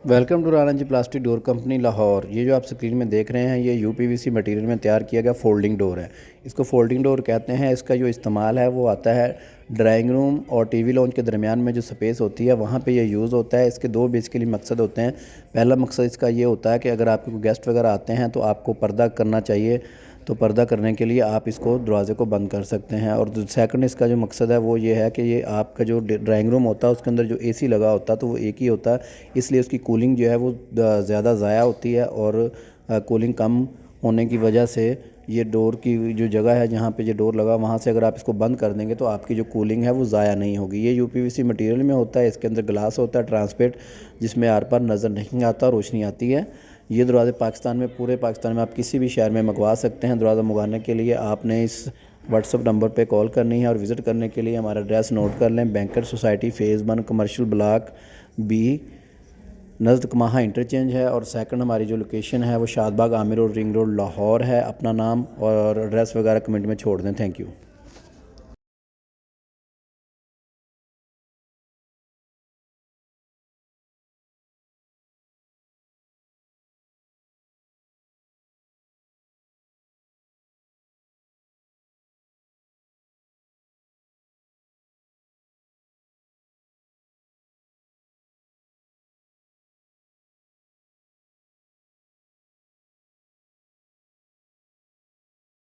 Welcome to Rana ji plastic door company Lahore. ये जो आप स्क्रीन में देख रहे हैं ये यूपीवीसी मटेरियल में तैयार किया गया फोल्डिंग डोर है। इसको फोल्डिंग डोर कहते हैं। इसका जो इस्तेमाल है वो आता है ड्राइंग रूम और टीवी लॉन्च के दरमियान में जो स्पेस होती है वहाँ पे ये यूज़ होता है। इसके दो बेसिकली मकसद होते हैं। पहला मकसद इसका ये होता है कि अगर आपके कोई गेस्ट वगैरह आते हैं तो आपको पर्दा करना चाहिए, तो पर्दा करने के लिए आप इसको दरवाज़े को बंद कर सकते हैं। और सेकंड इसका जो मकसद है वो ये है कि ये आपका जो ड्राइंग रूम होता है उसके अंदर जो एसी लगा होता है तो वो एक ही होता है, इसलिए उसकी कूलिंग जो है वो ज़्यादा ज़ाया होती है। और कूलिंग कम होने की वजह से ये डोर की जो जगह है जहाँ पे ये डोर लगा वहाँ से अगर आप इसको बंद कर देंगे तो आपकी जो कूलिंग है वो ज़ाया नहीं होगी। ये यूपीवीसी मटेरियल में होता है। इसके अंदर ग्लास होता है ट्रांसपेरेंट, जिसमें आर पार नज़र नहीं आता, रोशनी आती है। ये दरवाज़े पाकिस्तान में, पूरे पाकिस्तान में आप किसी भी शहर में मंगवा सकते हैं। दरवाज़ा मंगवाने के लिए आपने इस व्हाट्सअप नंबर पे कॉल करनी है और विज़िट करने के लिए हमारा एड्रेस नोट कर लें। Bankers society phase 1 commercial block B, नज़द कमाहा इंटरचेंज है। और सेकंड हमारी जो लोकेशन है वो Shadbagh Amir road, ring road, Lahore है। अपना नाम और एड्रेस वगैरह कमेंट में छोड़ दें। Thank you.